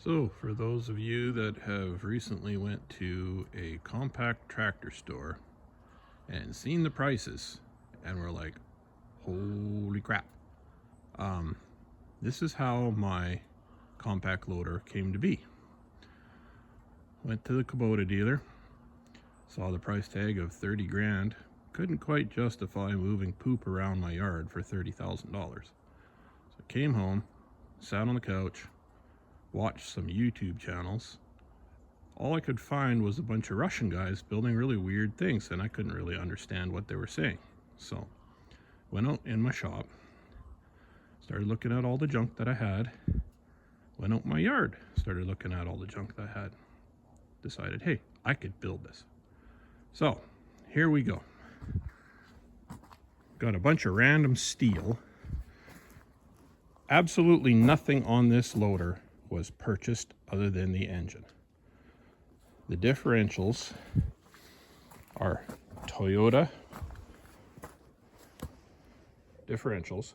So for those of you that have recently went to a compact tractor store and seen the prices and were like, holy crap. This is how my compact loader came to be. Went to the Kubota dealer, saw the price tag of 30 grand, couldn't quite justify moving poop around my yard for $30,000. So came home, sat on the couch, watched some YouTube channels. All I could find was a bunch of Russian guys building really weird things, and I couldn't really understand what they were saying. So went out in my shop, started looking at all the junk that I had, went out in my yard, started looking at all the junk that I had, decided, hey, I could build this. So here we go. Got a bunch of random steel. Absolutely nothing on this loader was purchased other than the engine. The differentials are Toyota differentials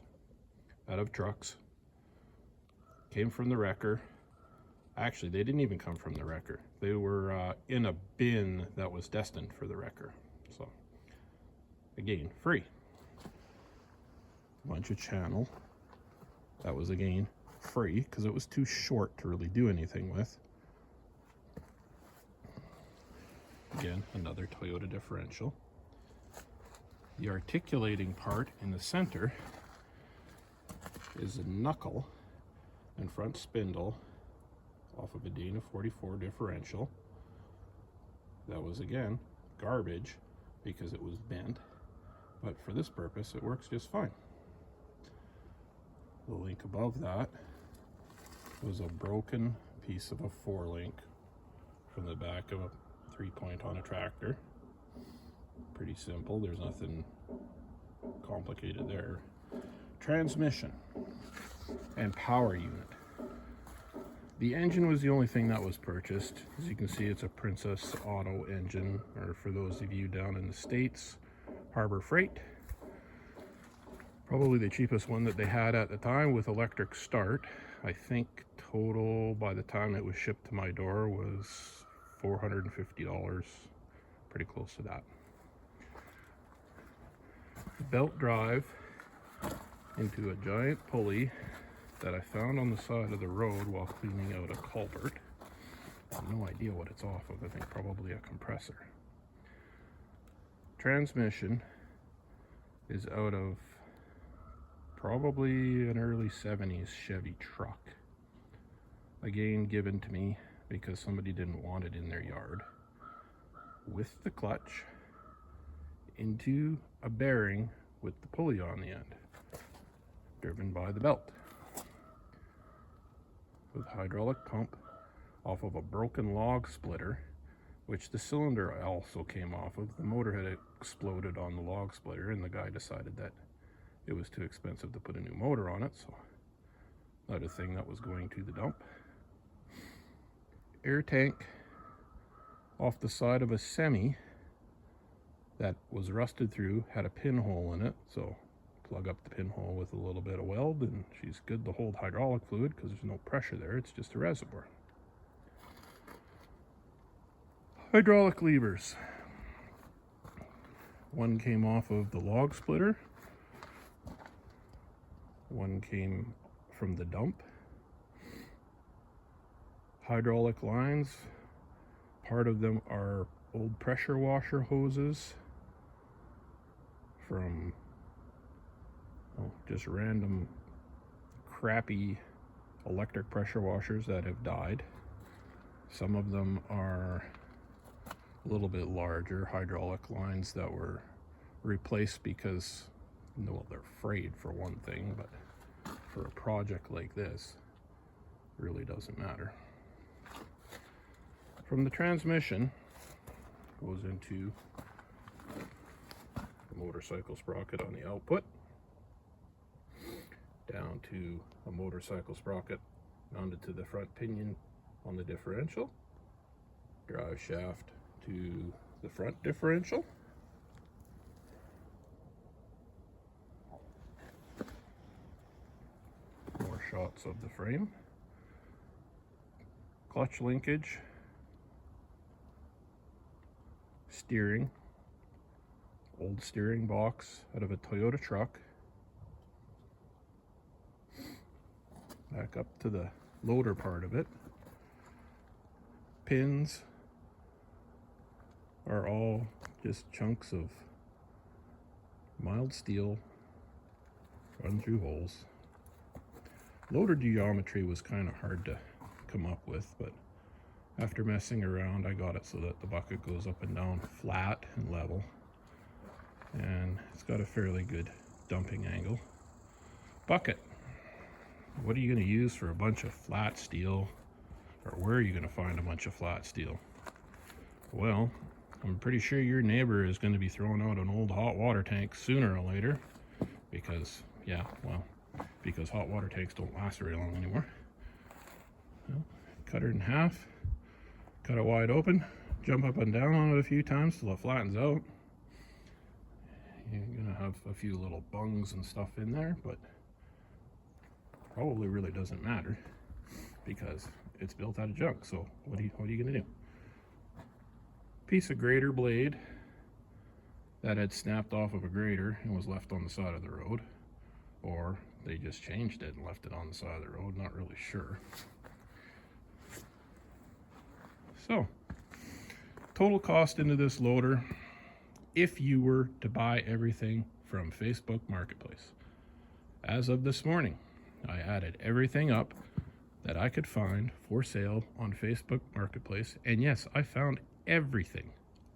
out of trucks. Came from the wrecker. Actually, they didn't even come from the wrecker. They were in a bin that was destined for the wrecker. So, again, free. Bunch of channel. That was, again, free because it was too short to really do anything with. Again, another Toyota differential. The articulating part in the center is a knuckle and front spindle off of a Dana 44 differential. That was, again, garbage because it was bent, but for this purpose it works just fine. The link above that was a broken piece of a 4-link from the back of a 3-point on a tractor. Pretty simple, there's nothing complicated there. Transmission and power unit. The engine was the only thing that was purchased. As you can see, it's a Princess Auto engine, or for those of you down in the States, Harbor Freight. Probably the cheapest one that they had at the time with electric start. I think total by the time it was shipped to my door was $450, pretty close to that. Belt drive into a giant pulley that I found on the side of the road while cleaning out a culvert. I have no idea what it's off of. I think probably a compressor. Transmission is out of probably an early 70s Chevy truck. Again, given to me because somebody didn't want it in their yard. With the clutch into a bearing with the pulley on the end, driven by the belt. With hydraulic pump off of a broken log splitter, which the cylinder also came off of. The motor had exploded on the log splitter, and the guy decided that it was too expensive to put a new motor on it, so not a thing that was going to the dump. Air tank off the side of a semi that was rusted through, had a pinhole in it, so plug up the pinhole with a little bit of weld and she's good to hold hydraulic fluid because there's no pressure there, it's just a reservoir. Hydraulic levers. One came off of the log splitter, one came from the dump. Hydraulic lines, part of them are old pressure washer hoses from just random crappy electric pressure washers that have died. Some of them are a little bit larger hydraulic lines that were replaced because, well, they're frayed for one thing, but for a project like this, it really doesn't matter. From the transmission, goes into the motorcycle sprocket on the output, down to a motorcycle sprocket mounted to the front pinion on the differential, drive shaft to the front differential, more shots of the frame, clutch linkage, steering, old steering box out of a Toyota truck. Back up to the loader part of it. Pins are all just chunks of mild steel run through holes. Loader geometry was kind of hard to come up with, but after messing around I got it so that the bucket goes up and down flat and level, and it's got a fairly good dumping angle. Bucket. What are you going to use for a bunch of flat steel, or where are you going to find a bunch of flat steel? Well, I'm pretty sure your neighbor is going to be throwing out an old hot water tank sooner or later, because, yeah, well, because hot water tanks don't last very long anymore. Well, cut it in half, cut it wide open, jump up and down on it a few times till it flattens out. You're going to have a few little bungs and stuff in there, but probably really doesn't matter because it's built out of junk. So what are you going to do? Piece of grater blade that had snapped off of a grater and was left on the side of the road, or they just changed it and left it on the side of the road, not really sure. So total cost into this loader, if you were to buy everything from Facebook Marketplace, as of this morning, I added everything up that I could find for sale on Facebook Marketplace. And yes, I found everything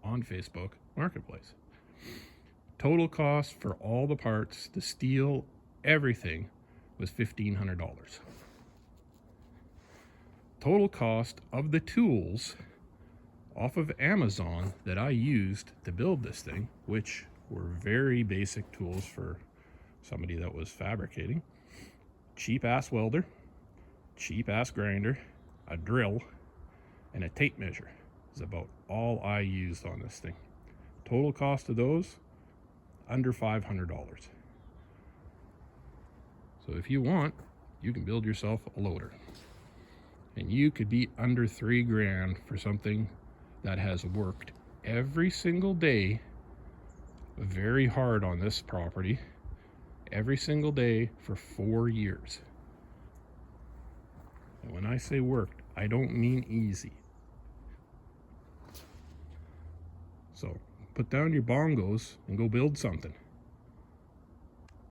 on Facebook Marketplace. Total cost for all the parts, the steel, everything was $1,500. Total cost of the tools off of Amazon that I used to build this thing, which were very basic tools for somebody that was fabricating. Cheap ass welder, cheap ass grinder, a drill, and a tape measure is about all I used on this thing. Total cost of those, under $500. So if you want, you can build yourself a loader. And you could be under $3,000 for something that has worked every single day very hard on this property, every single day for 4 years. And when I say worked, I don't mean easy. So put down your bongos and go build something.